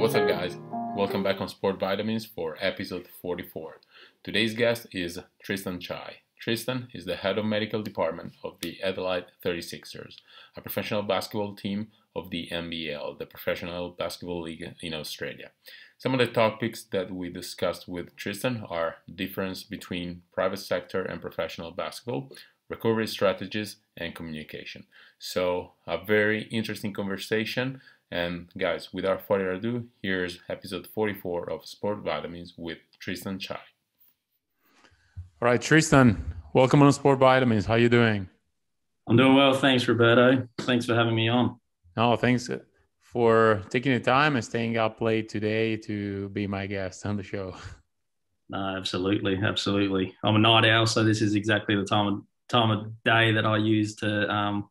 What's up, guys? Welcome back on Sport Vitamins for episode 44. Today's guest is Tristan Chai. Tristan is the head of medical department of the Adelaide 36ers, a professional basketball team of the NBL, the Professional Basketball League in Australia. Some of the topics that we discussed with Tristan are difference between private sector and professional basketball, recovery strategies, and communication. So a very interesting conversation. And guys, without further ado, here's episode 44 of Sport Vitamins with Tristan Chai. All right, Tristan, welcome on Sport Vitamins. How you doing? I'm doing well. Thanks, Roberto. Thanks for having me on. No, thanks for taking the time and staying up late today to be my guest on the show. No, absolutely. I'm a night owl, so this is exactly the time of day that I use to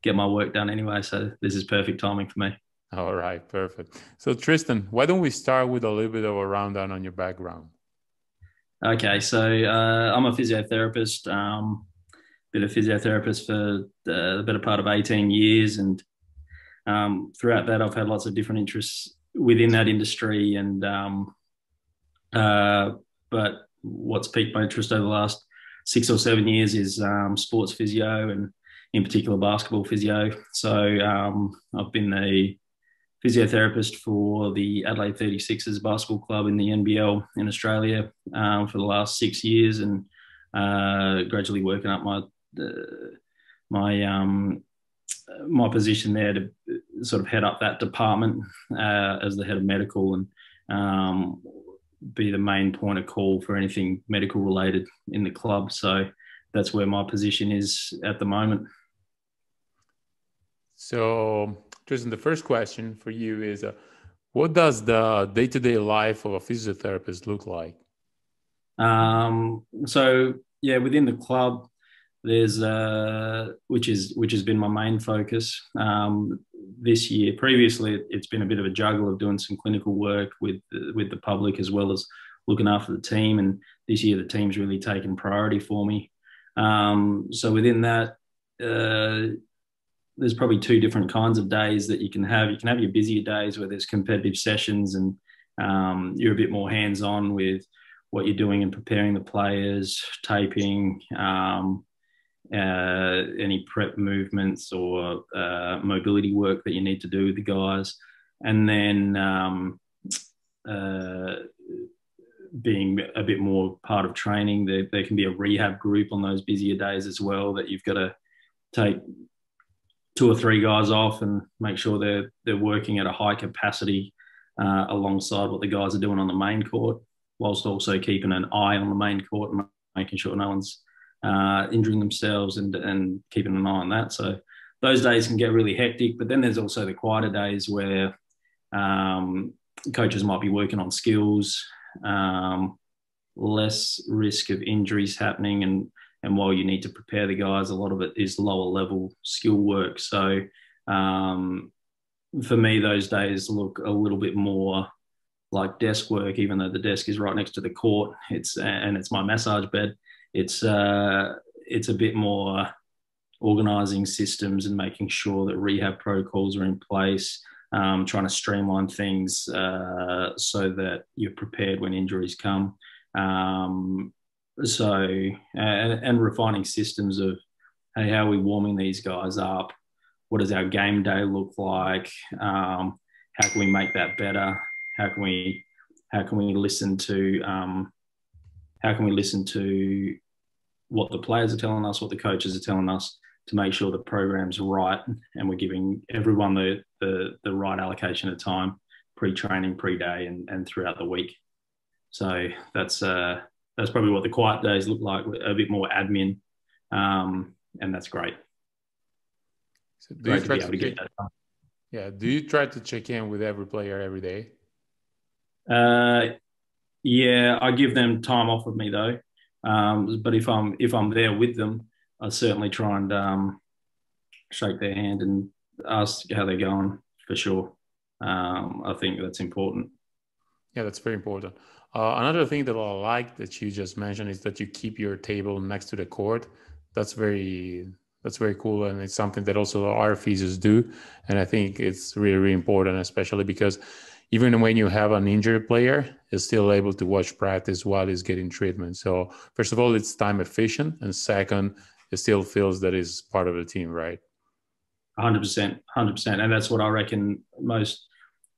get my work done anyway. So this is perfect timing for me. All right, perfect. So Tristan, why don't we start with a little bit of a rundown on your background? Okay, so I'm a physiotherapist. Been a physiotherapist for the better part of 18 years, and throughout that, I've had lots of different interests within that industry. And but what's piqued my interest over the last 6 or 7 years is sports physio, and in particular basketball physio. So I've been a physiotherapist for the Adelaide 36ers basketball club in the NBL in Australia for the last 6 years, and gradually working up my position there to sort of head up that department as the head of medical, and be the main point of call for anything medical related in the club. So that's where my position is at the moment. So Tristan, the first question for you is, what does the day-to-day life of a physiotherapist look like? So yeah, within the club, there's which has been my main focus this year. Previously, it's been a bit of a juggle of doing some clinical work with the public as well as looking after the team. And this year, the team's really taken priority for me. So within that, there's probably two different kinds of days that you can have. You can have your busier days where there's competitive sessions, and you're a bit more hands-on with what you're doing and preparing the players, taping, any prep movements or mobility work that you need to do with the guys. And then being a bit more part of training, there can be a rehab group on those busier days as well that you've got to take 2 or 3 guys off and make sure they're working at a high capacity alongside what the guys are doing on the main court, whilst also keeping an eye on the main court and making sure no one's injuring themselves and keeping an eye on that. So those days can get really hectic, but then there's also the quieter days where coaches might be working on skills, less risk of injuries happening, and while you need to prepare the guys, a lot of it is lower level skill work. So for me, those days look a little bit more like desk work, even though the desk is right next to the court. It's my massage bed. It's a bit more organising systems and making sure that rehab protocols are in place, trying to streamline things so that you're prepared when injuries come. And refining systems of, hey, how are we warming these guys up? What does our game day look like? How can we make that better? How can we listen to what the players are telling us, what the coaches are telling us, to make sure the program's right and we're giving everyone the right allocation of time, pre-training, pre-day, and throughout the week. So that's probably what the quiet days look like, a bit more admin, and that's great. So do you try to check in with every player every day? Yeah, I give them time off with me though. But if I'm there with them, I certainly try and shake their hand and ask how they're going for sure. I think that's important. Yeah, that's very important. Another thing that I like that you just mentioned is that you keep your table next to the court. That's very cool, and it's something that also our physios do. And I think it's really, really important, especially because even when you have an injured player, is still able to watch practice while he's getting treatment. So first of all, it's time efficient, and second, it still feels that it's part of the team, right? 100%, 100%, and that's what I reckon. Most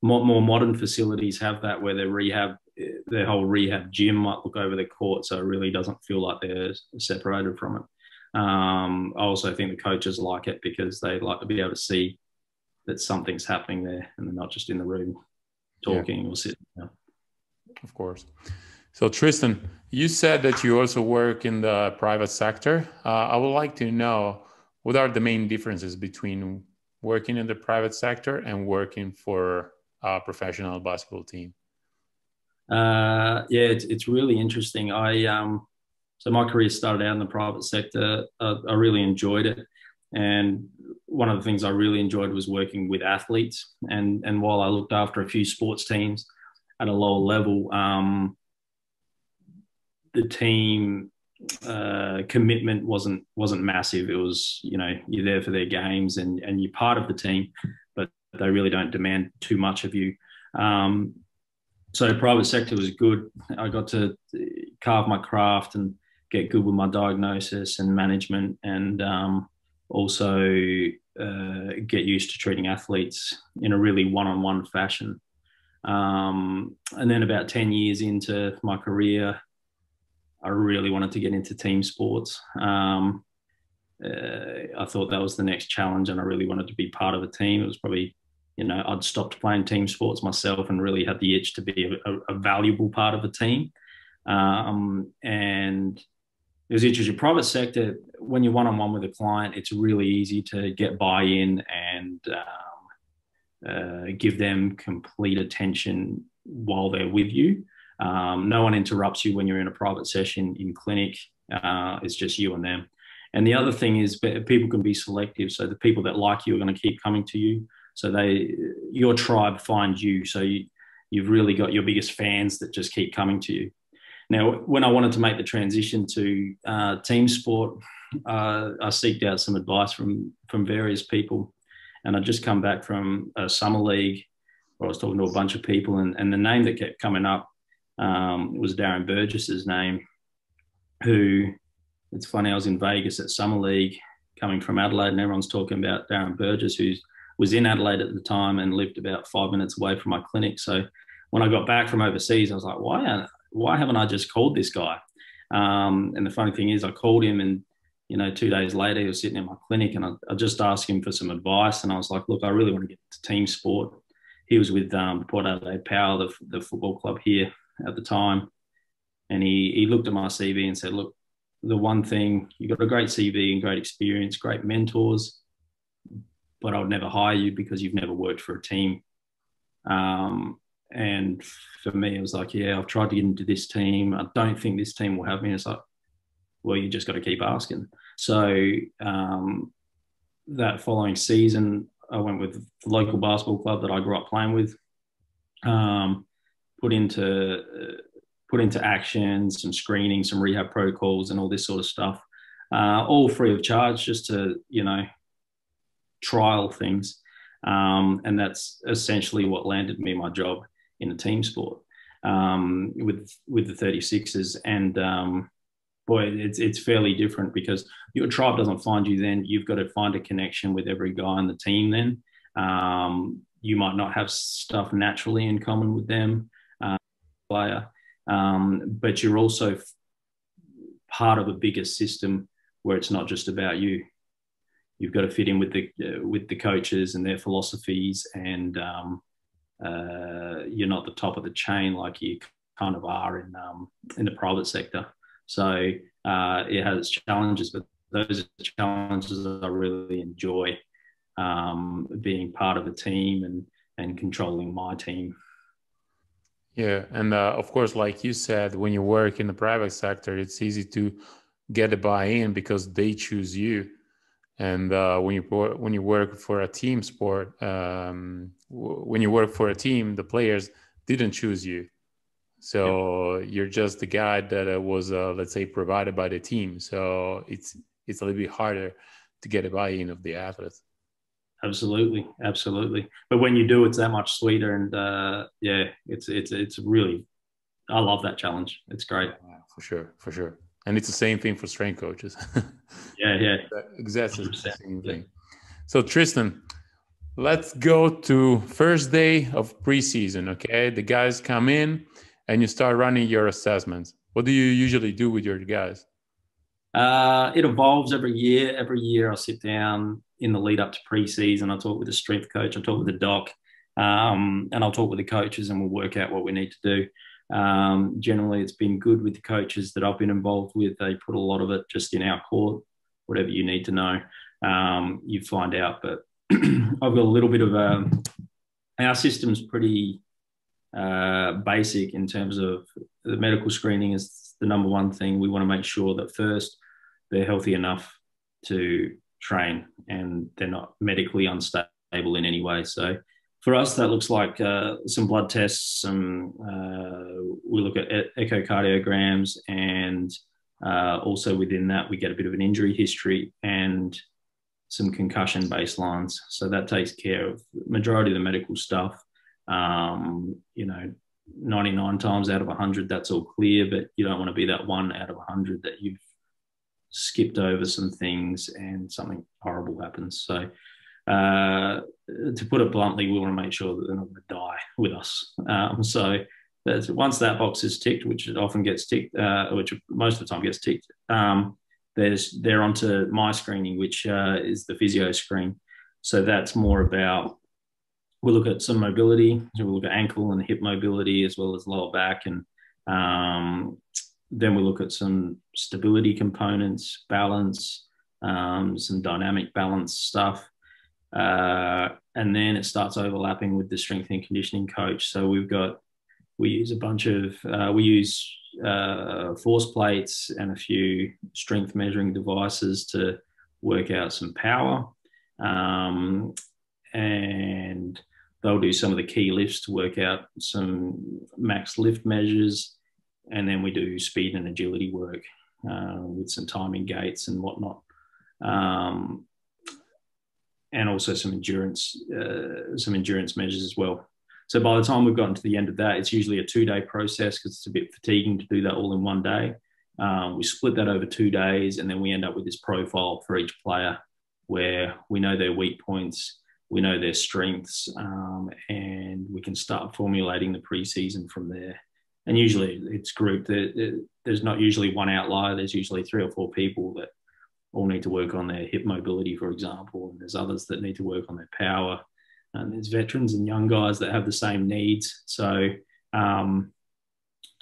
more modern facilities have that, where their whole rehab gym might look over the court, so it really doesn't feel like they're separated from it. I also think the coaches like it because they like to be able to see that something's happening there, and they're not just in the room talking or sitting down. Of course. So Tristan, you said that you also work in the private sector. I would like to know, what are the main differences between working in the private sector and working for a professional basketball team? It's really interesting. So my career started out in the private sector. I really enjoyed it, and one of the things I really enjoyed was working with athletes. And while I looked after a few sports teams at a lower level, the team commitment wasn't massive. It was, you're there for their games and you're part of the team, but they really don't demand too much of you. So private sector was good. I got to carve my craft and get good with my diagnosis and management, and also get used to treating athletes in a really one-on-one fashion. And then about 10 years into my career, I really wanted to get into team sports. I thought that was the next challenge, and I really wanted to be part of a team. It was probably, I'd stopped playing team sports myself and really had the itch to be a valuable part of a team. And it was interesting. Private sector, when you're one-on-one with a client, it's really easy to get buy-in and give them complete attention while they're with you. No one interrupts you when you're in a private session in clinic. It's just you and them. And the other thing is, people can be selective. So the people that like you are going to keep coming to you. So your tribe finds you. So you've really got your biggest fans that just keep coming to you. Now, when I wanted to make the transition to team sport, I seeked out some advice from various people. And I'd just come back from a summer league where I was talking to a bunch of people, and the name that kept coming up was Darren Burgess's name, who, it's funny, I was in Vegas at summer league coming from Adelaide, and everyone's talking about Darren Burgess, who was in Adelaide at the time and lived about 5 minutes away from my clinic. So when I got back from overseas, I was like, why haven't I just called this guy? And the funny thing is, I called him, and 2 days later, he was sitting in my clinic, and I just asked him for some advice. And I was like, look, I really want to get into team sport. He was with Port Adelaide Power, the football club here at the time. And he looked at my CV and said, look, the one thing, you've got a great CV and great experience, great mentors, but I would never hire you because you've never worked for a team. And for me, it was like, yeah, I've tried to get into this team. I don't think this team will have me. And it's like, well, you just got to keep asking. So that following season, I went with the local basketball club that I grew up playing with, put into action some screening, some rehab protocols and all this sort of stuff, all free of charge, just to, trial things. And that's essentially what landed me my job in a team sport with the 36ers. And boy, it's fairly different because your tribe doesn't find you then. You've got to find a connection with every guy on the team then. You might not have stuff naturally in common with them, player, but you're also part of a bigger system where it's not just about you. You've got to fit in with the coaches and their philosophies, and you're not the top of the chain like you kind of are in the private sector. So it has challenges, but those are challenges that I really enjoy, being part of a team and controlling my team. Yeah, and of course, like you said, when you work in the private sector, it's easy to get a buy-in because they choose you. And when you work for a team sport, when you work for a team, the players didn't choose you. So you're just the guy that was, let's say, provided by the team. So it's a little bit harder to get a buy-in of the athletes. Absolutely, absolutely. But when you do, it's that much sweeter, and yeah, it's really. I love that challenge. It's great. Yeah, for sure. And it's the same thing for strength coaches. Yeah, yeah, Exactly the 100%. same Yeah. thing. So Tristan, let's go to first day of preseason. Okay, the guys come in, and you start running your assessments. What do you usually do with your guys? It evolves every year. Every year, I sit down in the lead up to pre-season. I talk with the strength coach. I talk with the doc, and I'll talk with the coaches, and we'll work out what we need to do. Generally, it's been good with the coaches that I've been involved with. They put a lot of it just in our court. Whatever you need to know, you find out. But I've got a little bit of our system's pretty basic in terms of the medical screening is the number one thing. We want to make sure that first they're healthy enough to train and they're not medically unstable in any way. So for us, that looks like some blood tests. We look at echocardiograms, and also within that, we get a bit of an injury history and some concussion baselines. So that takes care of the majority of the medical stuff. 99 times out of 100, that's all clear, but you don't want to be that 1 out of 100 that you've skipped over some things and something horrible happens. So to put it bluntly, we want to make sure that they're not going to die with us. So once that box is ticked, which it often gets ticked, which most of the time gets ticked, they're onto my screening, which is the physio screen. So that's more about, we'll look at some mobility. So we'll look at ankle and hip mobility as well as lower back. And then we look at some stability components, balance, some dynamic balance stuff. And then it starts overlapping with the strength and conditioning coach. So we use a bunch of, force plates and a few strength measuring devices to work out some power. And they'll do some of the key lifts to work out some max lift measures. And then we do speed and agility work with some timing gates and whatnot. And also some endurance measures as well. So by the time we've gotten to the end of that, it's usually a 2-day process because it's a bit fatiguing to do that all in one day. We split that over 2 days, and then we end up with this profile for each player where we know their weak points, we know their strengths, and we can start formulating the preseason from there. And usually it's grouped. There's not usually one outlier. There's usually 3 or 4 people that all need to work on their hip mobility, for example. And there's others that need to work on their power. And there's veterans and young guys that have the same needs. So we're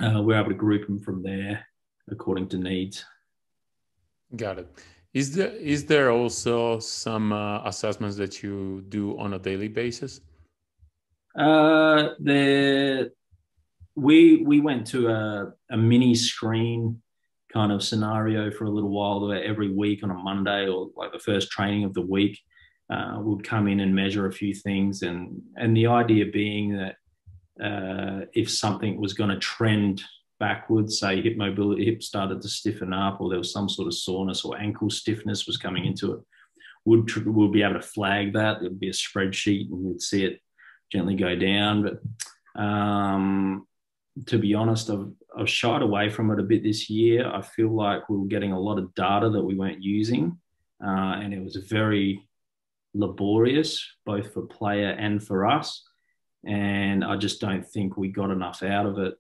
able to group them from there according to needs. Got it. Is there also some assessments that you do on a daily basis? We went to a mini screen kind of scenario for a little while, where every week on a Monday or like the first training of the week, we'd come in and measure a few things. And the idea being that if something was going to trend backwards, say hip mobility, hip started to stiffen up, or there was some sort of soreness or ankle stiffness was coming into it, we'll be able to flag that. There'd be a spreadsheet and you'd see it gently go down. But to be honest, I've shied away from it a bit this year. I feel like we were getting a lot of data that we weren't using, and it was very laborious, both for player and for us. And I just don't think we got enough out of it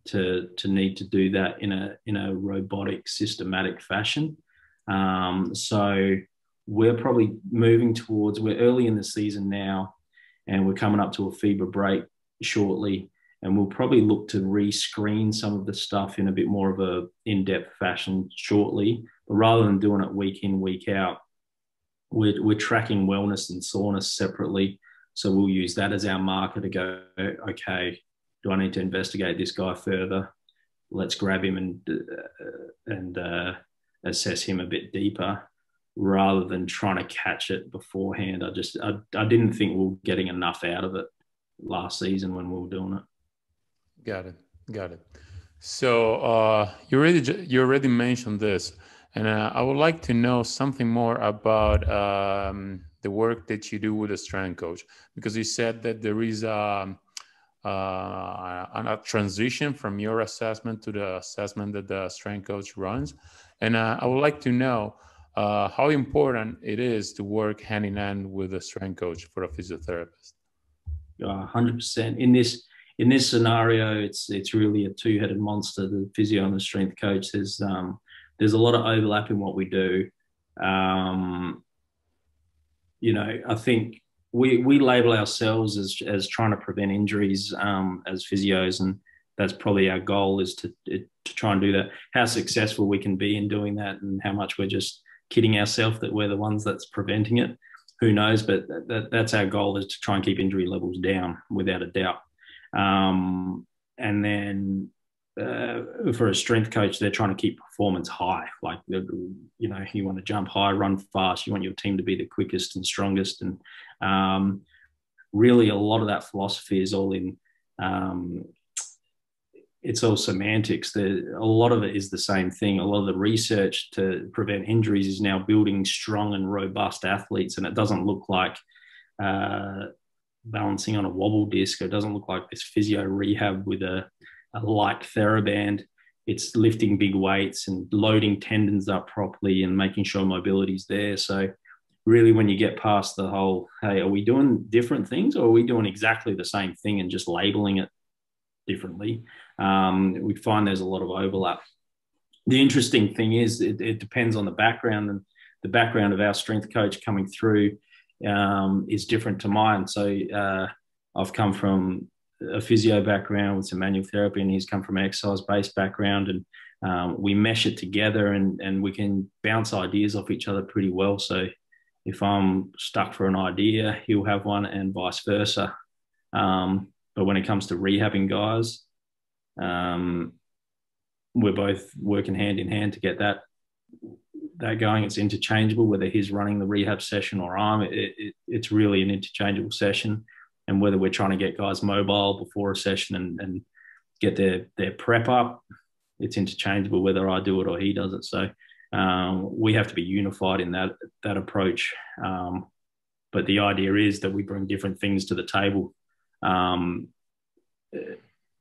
to need to do that in a robotic, systematic fashion. So we're probably moving towards, we're early in the season now, and we're coming up to a FIBA break shortly. And we'll probably look to re-screen some of the stuff in a bit more of a in-depth fashion shortly. But rather than doing it week in, week out, we're tracking wellness and soreness separately. So we'll use that as our marker to go, okay, do I need to investigate this guy further? Let's grab him and assess him a bit deeper, rather than trying to catch it beforehand. I didn't think we were getting enough out of it last season when we were doing it. Got it. So you already mentioned this, and I would like to know something more about the work that you do with a strength coach? Because you said that there is a transition from your assessment to the assessment that the strength coach runs. And I would like to know how important it is to work hand in hand with a strength coach for a physiotherapist. 100%. In this scenario, it's really a two-headed monster, the physio and the strength coach. There's a lot of overlap in what we do. I think we label ourselves as trying to prevent injuries as physios, and that's probably our goal, is to try and do that. How successful we can be in doing that, and how much we're just kidding ourselves that we're the ones that's preventing it, who knows? But that's our goal, is to try and keep injury levels down, without a doubt. And then for a strength coach, they're trying to keep performance high. Like, you want to jump high, run fast. You want your team to be the quickest and strongest. And really, a lot of that philosophy is all in. It's all semantics. A lot of it is the same thing. A lot of the research to prevent injuries is now building strong and robust athletes, and it doesn't look like balancing on a wobble disc. It doesn't look like this physio rehab with a light TheraBand. It's lifting big weights and loading tendons up properly and making sure mobility's there. So really, when you get past the whole, hey, are we doing different things, or are we doing exactly the same thing and just labeling it differently, we find there's a lot of overlap. The interesting thing is it depends on the background, and the background of our strength coach coming through is different to mine. So I've come from a physio background with some manual therapy, and he's come from an exercise-based background, and we mesh it together, and we can bounce ideas off each other pretty well. So if I'm stuck for an idea, he'll have one, and vice versa. But when it comes to rehabbing guys, we're both working hand in hand to get that going. It's interchangeable, whether he's running the rehab session or I'm. It's really an interchangeable session. And whether we're trying to get guys mobile before a session and get their prep up, it's interchangeable whether I do it or he does it. So we have to be unified in that approach. But the idea is that we bring different things to the table.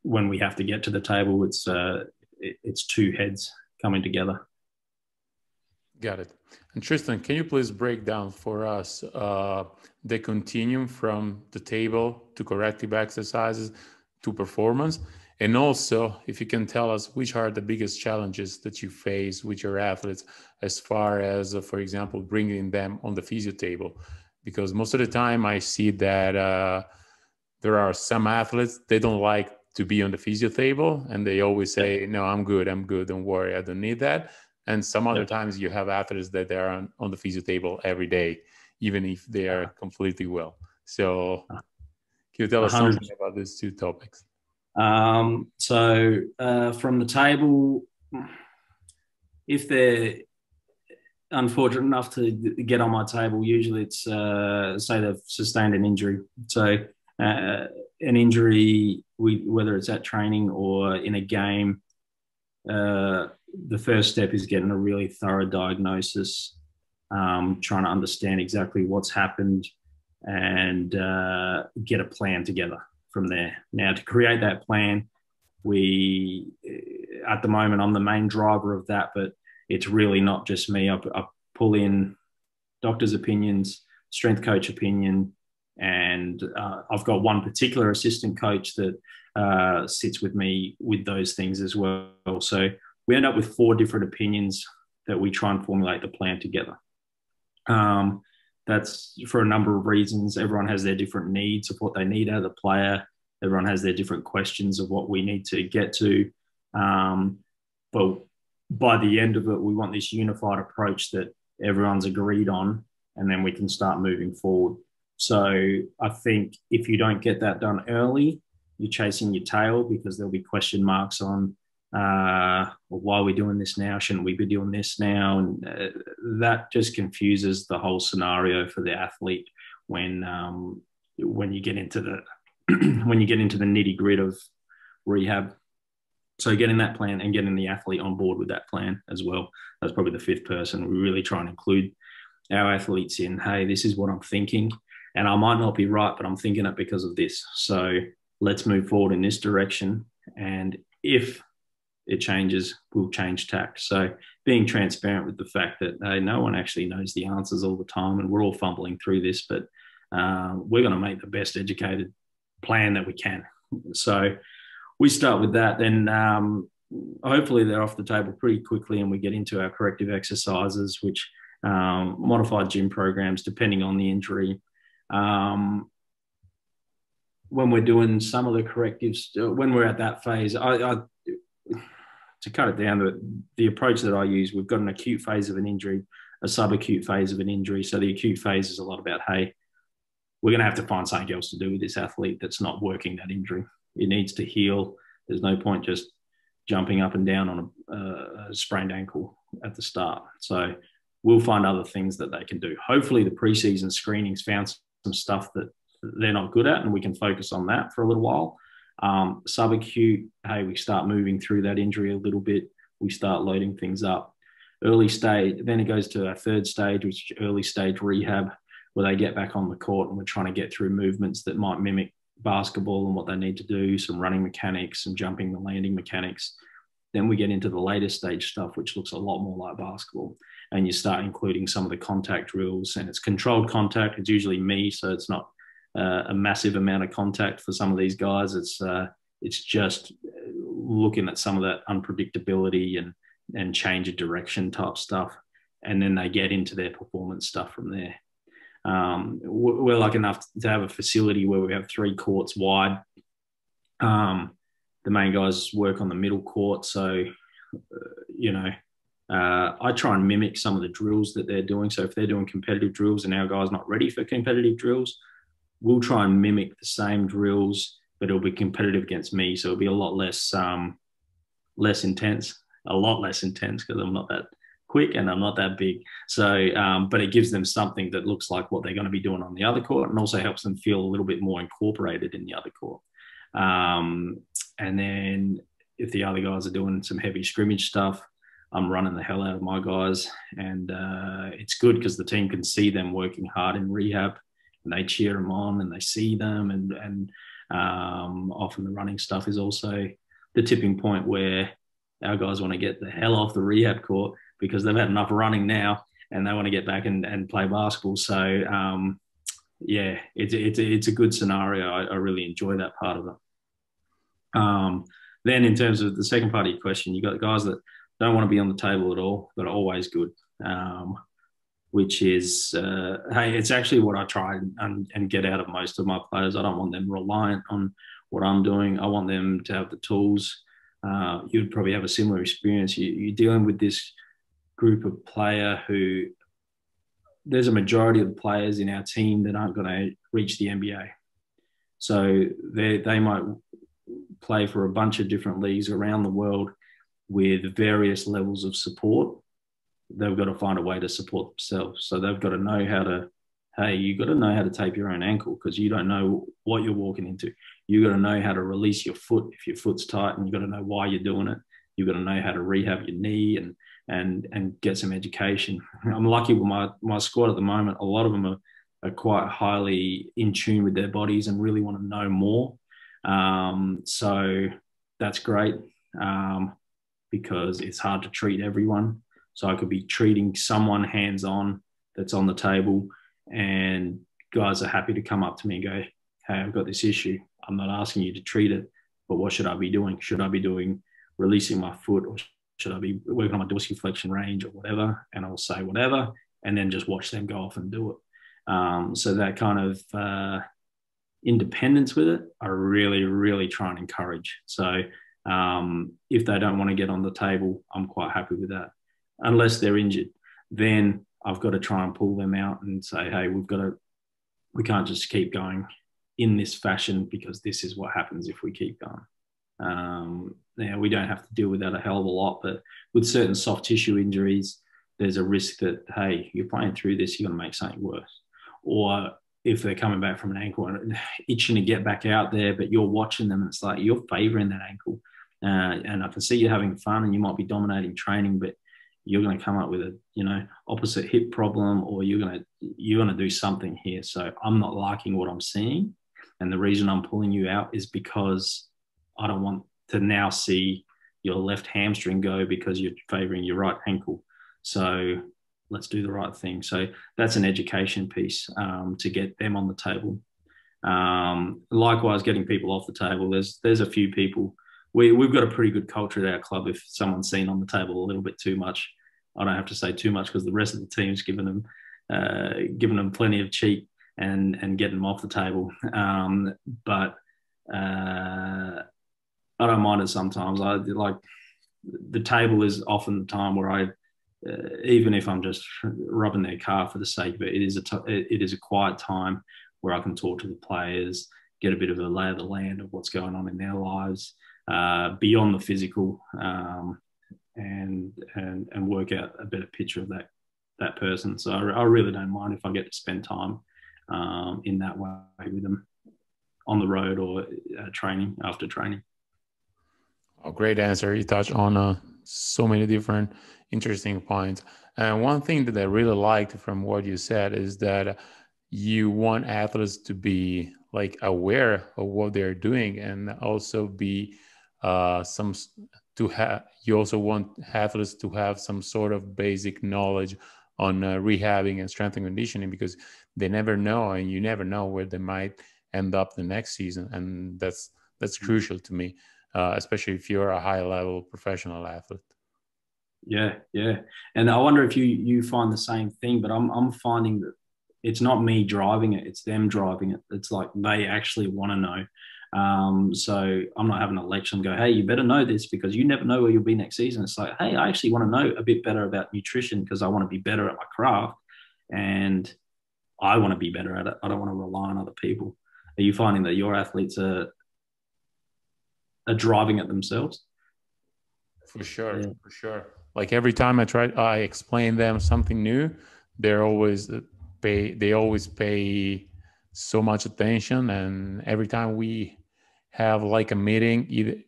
When we have to get to the table, it's two heads coming together. Got it. And Tristan, can you please break down for us the continuum from the table to corrective exercises to performance? And also, if you can tell us which are the biggest challenges that you face with your athletes as far as, for example, bringing them on the physio table. Because most of the time I see that there are some athletes, they don't like to be on the physio table, and they always say, no, I'm good, don't worry, I don't need that. And some other times you have athletes that they're on the physio table every day, even if they are completely well. So can you tell us something about these two topics? So from the table, if they're unfortunate enough to get on my table, usually it's say they've sustained an injury. So an injury, whether it's at training or in a game, the first step is getting a really thorough diagnosis, trying to understand exactly what's happened, and get a plan together from there. Now, to create that plan, at the moment, I'm the main driver of that, but it's really not just me. I pull in doctors' opinions, strength coach opinion, and I've got one particular assistant coach that sits with me with those things as well. So we end up with 4 different opinions that we try and formulate the plan together. That's for a number of reasons. Everyone has their different needs of what they need out of the player. Everyone has their different questions of what we need to get to. But by the end of it, we want this unified approach that everyone's agreed on, and then we can start moving forward. So I think if you don't get that done early, you're chasing your tail, because there'll be question marks on, well, why are we doing this now? Shouldn't we be doing this now? And that just confuses the whole scenario for the athlete when you get into the nitty gritty of rehab. So getting that plan and getting the athlete on board with that plan as well. That's probably the 5th person. We really try and include our athletes in, hey, this is what I'm thinking. And I might not be right, but I'm thinking it because of this. So let's move forward in this direction. And if it changes, we'll change tack. So being transparent with the fact that no one actually knows the answers all the time, and we're all fumbling through this, but we're going to make the best educated plan that we can. So we start with that. Then hopefully they're off the table pretty quickly, and we get into our corrective exercises, which modified gym programs, depending on the injury. When we're doing some of the correctives, when we're at that phase, to cut it down, the approach that I use, we've got an acute phase of an injury, a subacute phase of an injury. So the acute phase is a lot about, hey, we're going to have to find something else to do with this athlete that's not working that injury. It needs to heal. There's no point just jumping up and down on a sprained ankle at the start. So we'll find other things that they can do. Hopefully the preseason screenings found some stuff that they're not good at, and we can focus on that for a little while. Subacute, hey, we start moving through that injury a little bit. We start loading things up. Early stage, then it goes to our third stage, which is early stage rehab, where they get back on the court and we're trying to get through movements that might mimic basketball and what they need to do, some running mechanics, some jumping and landing mechanics. Then we get into the later stage stuff, which looks a lot more like basketball. And you start including some of the contact drills, and it's controlled contact. It's usually me, so it's not a massive amount of contact for some of these guys. It's just looking at some of that unpredictability and change of direction type stuff. And then they get into their performance stuff from there. We're lucky enough to have a facility where we have 3 courts wide. The main guys work on the middle court. So, I try and mimic some of the drills that they're doing. So if they're doing competitive drills and our guys not ready for competitive drills, we'll try and mimic the same drills, but it'll be competitive against me. So it'll be a lot less intense because I'm not that quick and I'm not that big. So, but it gives them something that looks like what they're going to be doing on the other court, and also helps them feel a little bit more incorporated in the other court. And then if the other guys are doing some heavy scrimmage stuff, I'm running the hell out of my guys. And it's good because the team can see them working hard in rehab, and they cheer them on and they see them. And often the running stuff is also the tipping point where our guys want to get the hell off the rehab court because they've had enough running now and they want to get back and play basketball. So, it's a good scenario. I really enjoy that part of it. Then in terms of the second part of your question, you got guys that don't want to be on the table at all, but are always good, which is, hey, it's actually what I try and get out of most of my players. I don't want them reliant on what I'm doing. I want them to have the tools. You'd probably have a similar experience. You're dealing with this group of player who there's a majority of the players in our team that aren't going to reach the NBA. So they might play for a bunch of different leagues around the world with various levels of support. They've got to find a way to support themselves. So they've got to know how to, hey, you've got to know how to tape your own ankle because you don't know what you're walking into. You've got to know how to release your foot if your foot's tight, and you've got to know why you're doing it. You've got to know how to rehab your knee and get some education. I'm lucky with my squad at the moment. A lot of them are quite highly in tune with their bodies and really want to know more. So that's great because it's hard to treat everyone. So I could be treating someone hands-on that's on the table, and guys are happy to come up to me and go, hey, I've got this issue. I'm not asking you to treat it, but what should I be doing? Should I be doing releasing my foot, or should I be working on my dorsiflexion range or whatever? And I'll say whatever, and then just watch them go off and do it. So that kind of independence with it, I really, really try and encourage. So if they don't want to get on the table, I'm quite happy with that. Unless they're injured, then I've got to try and pull them out and say, hey, we can't just keep going in this fashion because this is what happens if we keep going. Now, we don't have to deal with that a hell of a lot, but with certain soft tissue injuries, there's a risk that, hey, you're playing through this, you're going to make something worse. Or if they're coming back from an ankle and itching to get back out there, but you're watching them and it's like you're favoring that ankle. And I can see you having fun and you might be dominating training, but you're going to come up with a, opposite hip problem, or you're going to do something here. So I'm not liking what I'm seeing. And the reason I'm pulling you out is because I don't want to now see your left hamstring go because you're favoring your right ankle. So let's do the right thing. So that's an education piece to get them on the table. Likewise, getting people off the table. There's a few people. We've got a pretty good culture at our club. If someone's seen on the table a little bit too much, I don't have to say too much because the rest of the team's giving them plenty of cheek and getting them off the table. But I don't mind it sometimes. I like the table is often the time where I, even if I'm just rubbing their car for the sake of it, it is a quiet time where I can talk to the players, get a bit of a lay of the land of what's going on in their lives, beyond the physical, and work out a better picture of that person. So I really don't mind if I get to spend time in that way with them on the road or training after training. Oh, great answer. You touched on so many different interesting points. And one thing that I really liked from what you said is that you want athletes to be like aware of what they're doing, and also be you also want athletes to have some sort of basic knowledge on rehabbing and strength and conditioning, because they never know, and you never know where they might end up the next season. And that's crucial to me. Especially if you're a high-level professional athlete. Yeah. And I wonder if you find the same thing, but I'm finding that it's not me driving it, it's them driving it. It's like they actually want to know. So I'm not having to lecture and go, hey, you better know this because you never know where you'll be next season. It's like, hey, I actually want to know a bit better about nutrition because I want to be better at my craft and I want to be better at it. I don't want to rely on other people. Are you finding that your athletes are driving it themselves? For sure. Like every time I explain them something new, they always pay so much attention. And every time we have like a meeting,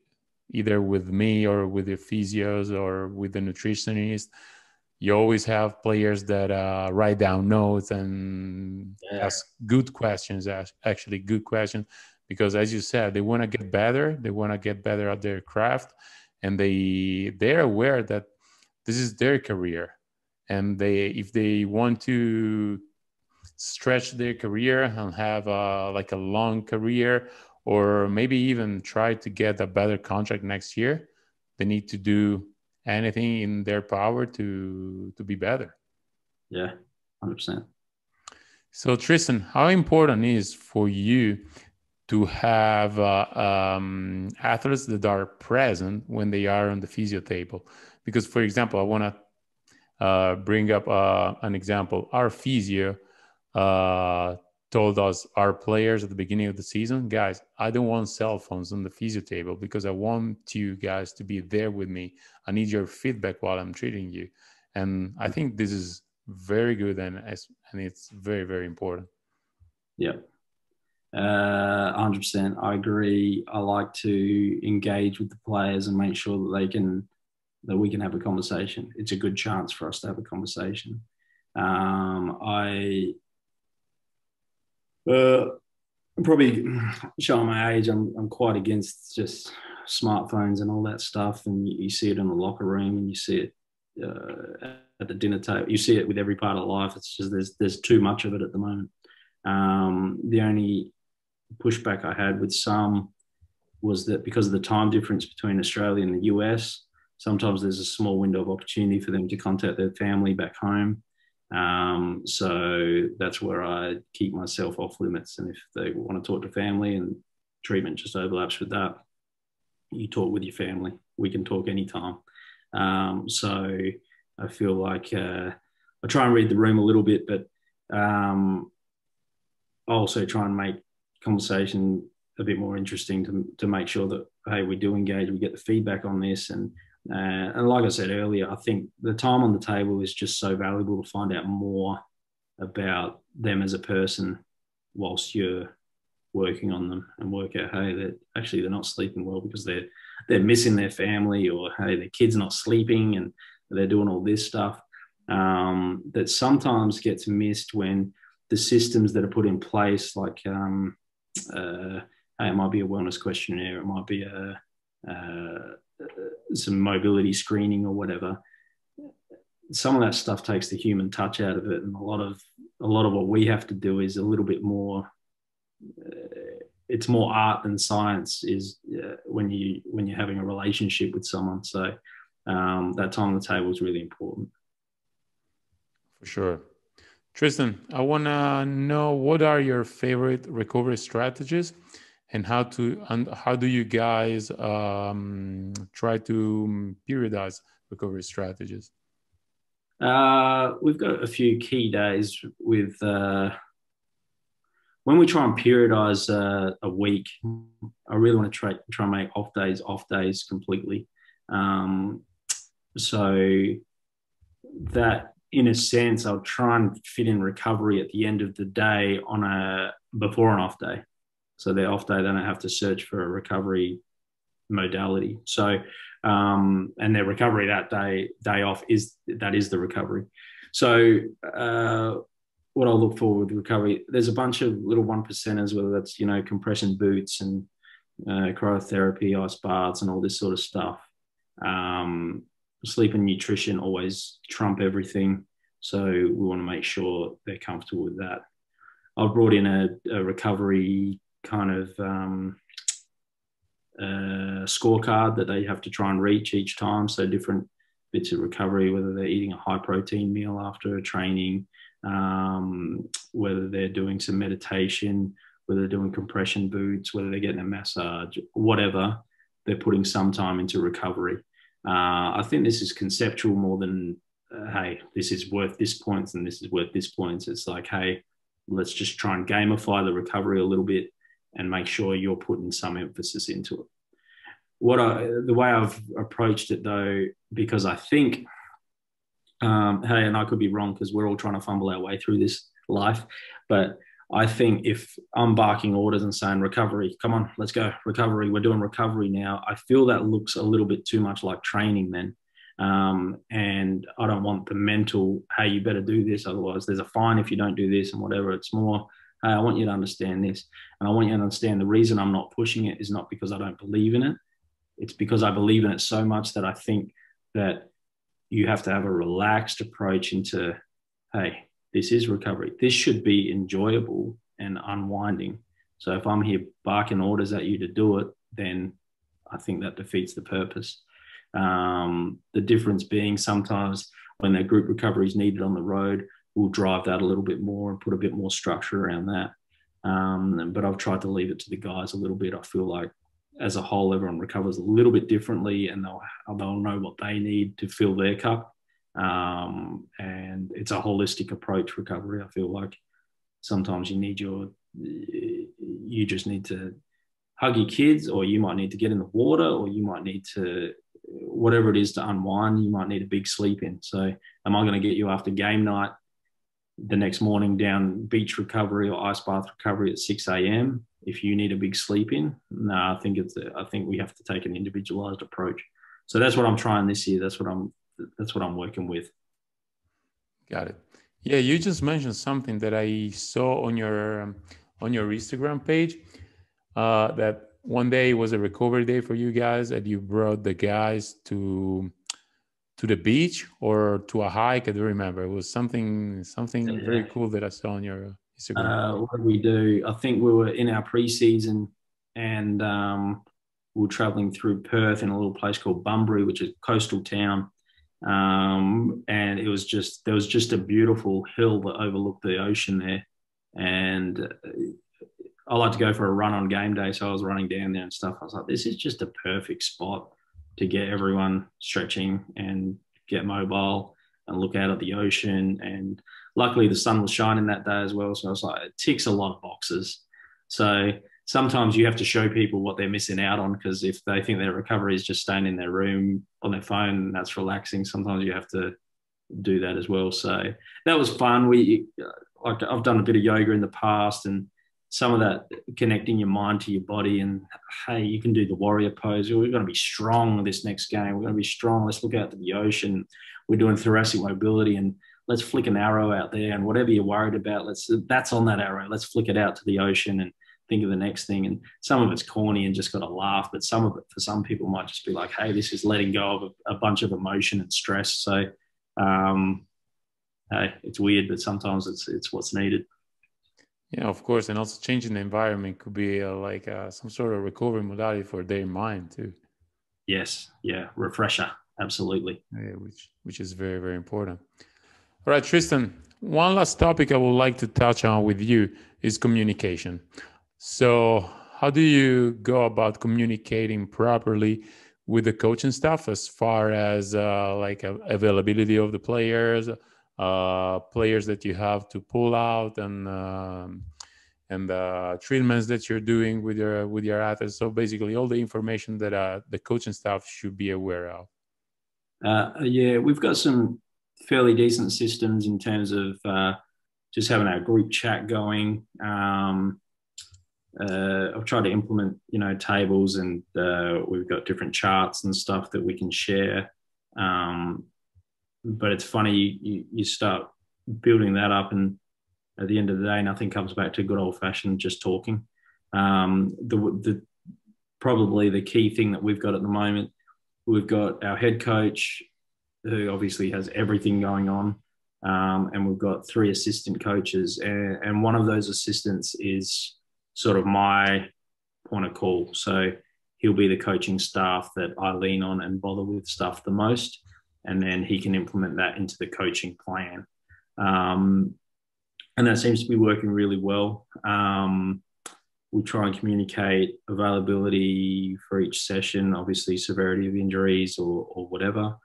either with me or with the physios or with the nutritionist, you always have players that write down notes and ask good questions, actually good questions, because as you said, they want to get better. They want to get better at their craft, and they're aware that this is their career, and if they want to stretch their career and have like a long career, or maybe even try to get a better contract next year, they need to do anything in their power to be better. Yeah, 100%. So Tristan, how important is for you to have athletes that are present when they are on the physio table? Because, for example, I want to bring up an example. Our physio told us, our players at the beginning of the season, guys, I don't want cell phones on the physio table because I want you guys to be there with me. I need your feedback while I'm treating you. And I think this is very good, and it's very, very important. Yeah. 100%. I agree. I like to engage with the players and make sure that we can have a conversation. It's a good chance for us to have a conversation. I probably showing my age, I'm quite against just smartphones and all that stuff. And you see it in the locker room, and you see it at the dinner table. You see it with every part of life. It's just there's too much of it at the moment. The only pushback I had with some was that because of the time difference between Australia and the US, sometimes there's a small window of opportunity for them to contact their family back home. So that's where I keep myself off limits. And if they want to talk to family and treatment just overlaps with that, you talk with your family. We can talk anytime. So I feel like I try and read the room a little bit, but I also try and make conversation a bit more interesting to make sure that, hey, we do engage, we get the feedback on this. And like I said earlier, I think the time on the table is just so valuable to find out more about them as a person whilst you're working on them, and work out, hey, they're not sleeping well because they're missing their family, or hey, their kid's not sleeping, and They're doing all this stuff that sometimes gets missed when the systems that are put in place, like it might be a wellness questionnaire, it might be some mobility screening or whatever. Some of that stuff takes the human touch out of it, and a lot of what we have to do is a little bit more. It's more art than science. Is when you're having a relationship with someone. So that time on the table is really important. For sure. Tristan, I want to know, what are your favorite recovery strategies, and how do you guys try to periodize recovery strategies? We've got a few key days with when we try and periodize a week. I really want to try and make off days completely. So that, in a sense, I'll try and fit in recovery at the end of the day before an off day. So their off day, they don't have to search for a recovery modality. So, and their recovery that day off is the recovery. So, what I'll look for with recovery, there's a bunch of little 1%ers, whether that's, compression boots and cryotherapy, ice baths, and all this sort of stuff. Sleep and nutrition always trump everything. So we want to make sure they're comfortable with that. I've brought in a recovery kind of scorecard that they have to try and reach each time. So different bits of recovery, whether they're eating a high protein meal after a training, whether they're doing some meditation, whether they're doing compression boots, whether they're getting a massage, whatever, they're putting some time into recovery. I think this is conceptual more than, hey, this is worth this points and this is worth this points. It's like, hey, let's just try and gamify the recovery a little bit and make sure you're putting some emphasis into it. The way I've approached it, though, because I think, hey, and I could be wrong because we're all trying to fumble our way through this life, but I think if I'm barking orders and saying recovery, come on, let's go, recovery, we're doing recovery now, I feel that looks a little bit too much like training then. And I don't want the mental, hey, you better do this, otherwise there's a fine if you don't do this and whatever. It's more, hey, I want you to understand this. And I want you to understand the reason I'm not pushing it is not because I don't believe in it. It's because I believe in it so much that I think that you have to have a relaxed approach into, hey, this is recovery. This should be enjoyable and unwinding. So if I'm here barking orders at you to do it, then I think that defeats the purpose. The difference being sometimes when that group recovery is needed on the road, we'll drive that a little bit more and put a bit more structure around that. But I've tried to leave it to the guys a little bit. I feel like as a whole, everyone recovers a little bit differently, and they'll know what they need to fill their cup. And it's a holistic approach recovery. I feel like sometimes you just need to hug your kids, or you might need to get in the water, or you might need to, whatever it is to unwind, you might need a big sleep in. So am I going to get you after game night the next morning down beach recovery or ice bath recovery at 6 a.m. if you need a big sleep in? No, I think we have to take an individualized approach. So that's what I'm trying this year. That's what I'm working with. Got it. Yeah, you just mentioned something that I saw on your Instagram page, that one day was a recovery day for you guys, and you brought the guys to the beach or to a hike. I don't remember. It was something very cool that I saw on your Instagram. What did we do? I think we were in our pre-season, and we were traveling through Perth in a little place called Bunbury, which is a coastal town. And there was just a beautiful hill that overlooked the ocean there. And I like to go for a run on game day. So I was running down there and stuff. I was like, this is just a perfect spot to get everyone stretching and get mobile and look out at the ocean. And luckily the sun was shining that day as well. So I was like, it ticks a lot of boxes. So sometimes you have to show people what they're missing out on, because if they think their recovery is just staying in their room on their phone, that's relaxing. Sometimes you have to do that as well. So that was fun. I've done a bit of yoga in the past, and some of that connecting your mind to your body, and hey, you can do the warrior pose. We're going to be strong this next game. We're going to be strong. Let's look out to the ocean. We're doing thoracic mobility, and let's flick an arrow out there. And whatever you're worried about, that's on that arrow. Let's flick it out to the ocean and think of the next thing. And some of it's corny and just got to laugh, but some of it for some people might just be like, hey, this is letting go of a bunch of emotion and stress. So hey, it's weird, but sometimes it's what's needed. Yeah, of course. And also changing the environment could be some sort of recovery modality for their mind too. Yes. Yeah. Refresher. Absolutely. Yeah, which is very, very important. All right, Tristan, one last topic I would like to touch on with you is communication. So how do you go about communicating properly with the coaching staff as far as availability of the players, players that you have to pull out, and treatments that you're doing with your athletes? So basically all the information that the coaching staff should be aware of. Yeah, we've got some fairly decent systems in terms of just having our group chat going. I've tried to implement, tables, and we've got different charts and stuff that we can share. But it's funny, you start building that up, and at the end of the day, nothing comes back to good old fashioned just talking. Probably the key thing that we've got at the moment, we've got our head coach, who obviously has everything going on. And we've got 3 assistant coaches, and one of those assistants is sort of my point of call. So he'll be the coaching staff that I lean on and bother with stuff the most. And then he can implement that into the coaching plan. And that seems to be working really well. We try and communicate availability for each session, obviously severity of injuries or whatever,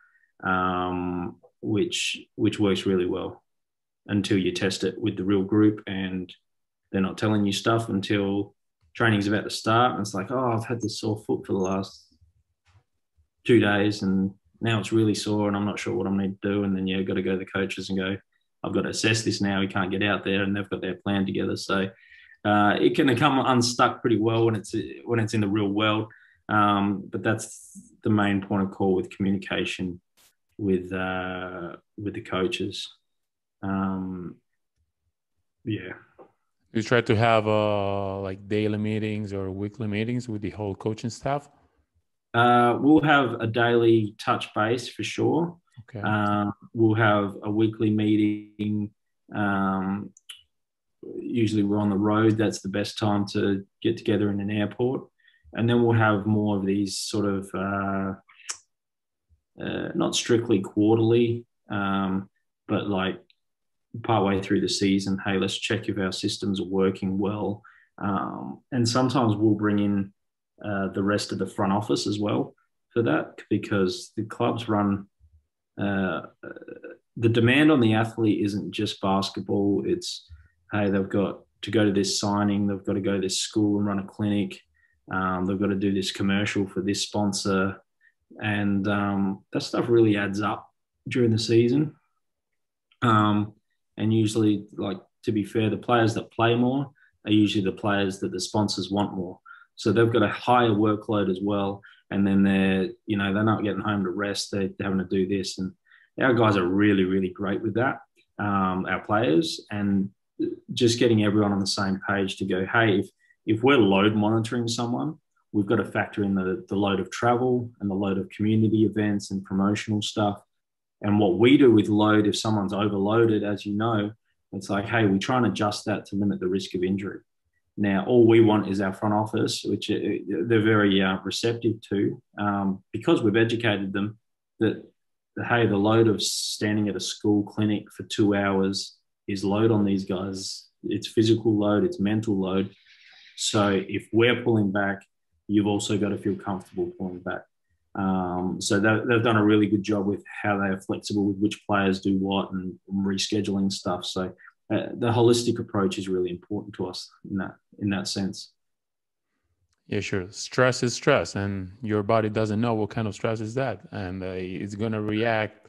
which works really well until you test it with the real group, and they're not telling you stuff until training's about to start. And it's like, oh, I've had this sore foot for the last 2 days, and now it's really sore, and I'm not sure what I need to do. And then you've got to go to the coaches and go, I've got to assess this now. We can't get out there, and they've got their plan together. So it can come unstuck pretty well when it's in the real world. But that's the main point of call with communication with the coaches. Yeah. You try to have daily meetings or weekly meetings with the whole coaching staff? We'll have a daily touch base for sure. Okay. We'll have a weekly meeting. Usually we're on the road. That's the best time to get together in an airport. And then we'll have more of these sort of, not strictly quarterly, but like partway through the season, hey, let's check if our systems are working well. And sometimes we'll bring in the rest of the front office as well for that, because the clubs run, the demand on the athlete isn't just basketball. It's, hey, they've got to go to this signing, they've got to go to this school and run a clinic, they've got to do this commercial for this sponsor. And that stuff really adds up during the season. And usually, like, to be fair, the players that play more are usually the players that the sponsors want more. So they've got a higher workload as well. And then they're not getting home to rest. They're having to do this. And our guys are really, really great with that, our players, and just getting everyone on the same page to go, hey, if we're load monitoring someone, we've got to factor in the load of travel and the load of community events and promotional stuff. And what we do with load, if someone's overloaded, as you know, it's like, hey, we try and adjust that to limit the risk of injury. Now, all we want is our front office, which they're very receptive to, because we've educated them that, hey, the load of standing at a school clinic for 2 hours is load on these guys. It's physical load, it's mental load. So if we're pulling back, you've also got to feel comfortable pulling back. So they've done a really good job with how they are flexible with which players do what and rescheduling stuff. So the holistic approach is really important to us in that sense. Yeah, sure. Stress is stress, and your body doesn't know what kind of stress is that, and it's going to react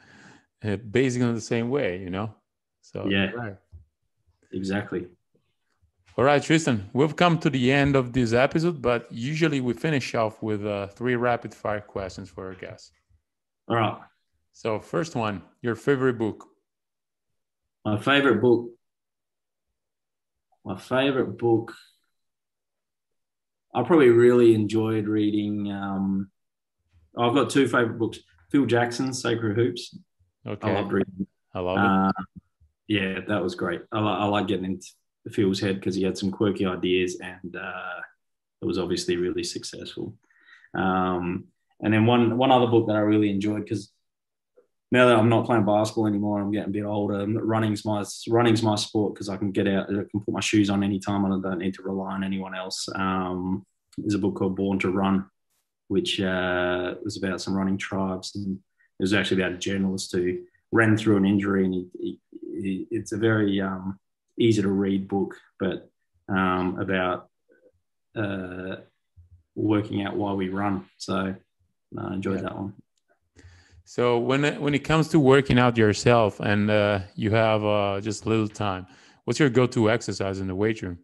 basically the same way, So yeah, right. Exactly. All right, Tristan, we've come to the end of this episode, but usually we finish off with 3 rapid fire questions for our guests. All right. So, first one, your favorite book? My favorite book. I probably really enjoyed reading. I've got 2 favorite books. Phil Jackson's Sacred Hoops. Okay. I loved reading. I love it. Yeah, that was great. I like getting into Phil's head because he had some quirky ideas and it was obviously really successful. And then one other book that I really enjoyed, because now that I'm not playing basketball anymore, I'm getting a bit older. Running's my sport because I can get out, I can put my shoes on anytime and I don't need to rely on anyone else. There's a book called Born to Run, which was about some running tribes, and it was actually about a journalist who ran through an injury, and it's a very easy to read book, but about working out why we run. So I enjoyed that one. So when it comes to working out yourself and you have just a little time, what's your go-to exercise in the weight room?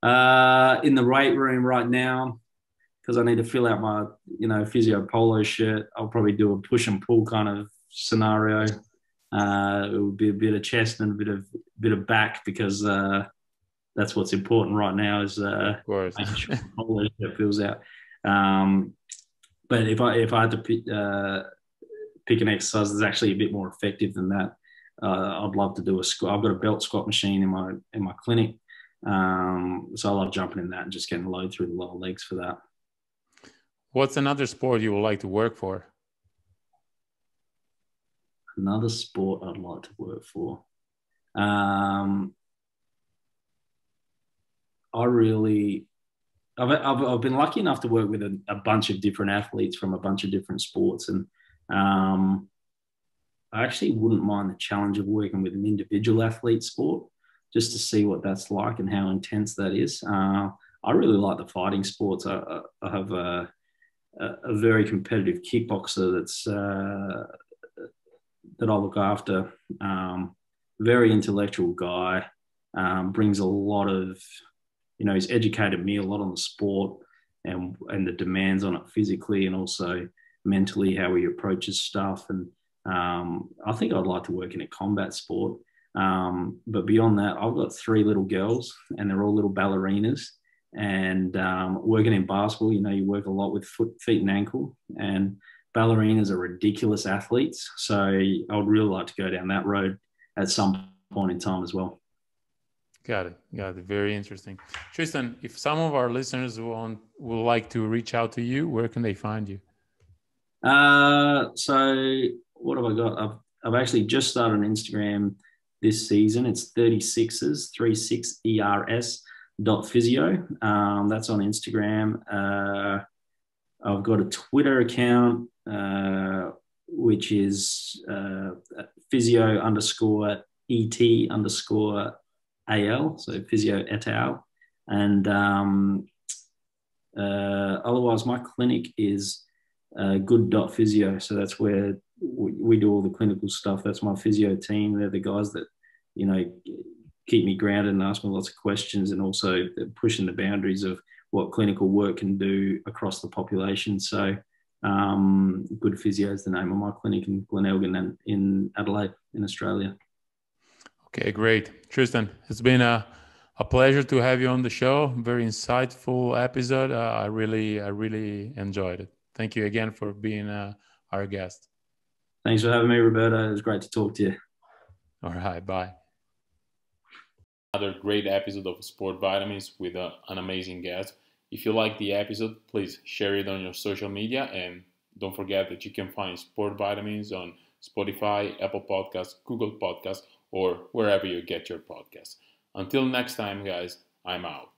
In the weight room right now, because I need to fill out my physio polo shirt, I'll probably do a push and pull kind of scenario. It would be a bit of chest and a bit of back, because that's what's important right now, is making sure the polo shirt fills out. But if I had to pick an exercise that's actually a bit more effective than that, I'd love to do a squat. I've got a belt squat machine in my clinic, so I love jumping in that and just getting load through the lower legs for that. What's another sport you would like to work for? Another sport I'd like to work for. I've been lucky enough to work with a bunch of different athletes from a bunch of different sports, and I actually wouldn't mind the challenge of working with an individual athlete sport, just to see what that's like and how intense that is. I really like the fighting sports. I have a very competitive kickboxer that I look after. Very intellectual guy, brings a lot of, he's educated me a lot on the sport and the demands on it physically and also mentally, how he approaches stuff. And I think I'd like to work in a combat sport. But beyond that, I've got 3 little girls and they're all little ballerinas. And working in basketball, you work a lot with feet and ankle, and ballerinas are ridiculous athletes. So I would really like to go down that road at some point in time as well. Got it. Very interesting. Tristan, if some of our listeners would like to reach out to you, where can they find you? So what have I got? I've actually just started an Instagram this season. It's 36ers, 36ers.physio. That's on Instagram. I've got a Twitter account, which is physio_et_al, so physio et al. And otherwise, my clinic is good.physio. So that's where we do all the clinical stuff. That's my physio team. They're the guys that, keep me grounded and ask me lots of questions, and also pushing the boundaries of what clinical work can do across the population. So Good Physio is the name of my clinic in Glenelg and in Adelaide in Australia. Okay, great. Tristan, it's been a pleasure to have you on the show. Very insightful episode. I really enjoyed it. Thank you again for being our guest. Thanks for having me, Roberto. It was great to talk to you. All right, bye. Another great episode of Sport Vitamins with an amazing guest. If you like the episode, please share it on your social media, and don't forget that you can find Sport Vitamins on Spotify, Apple Podcasts, Google Podcasts, or wherever you get your podcasts. Until next time, guys, I'm out.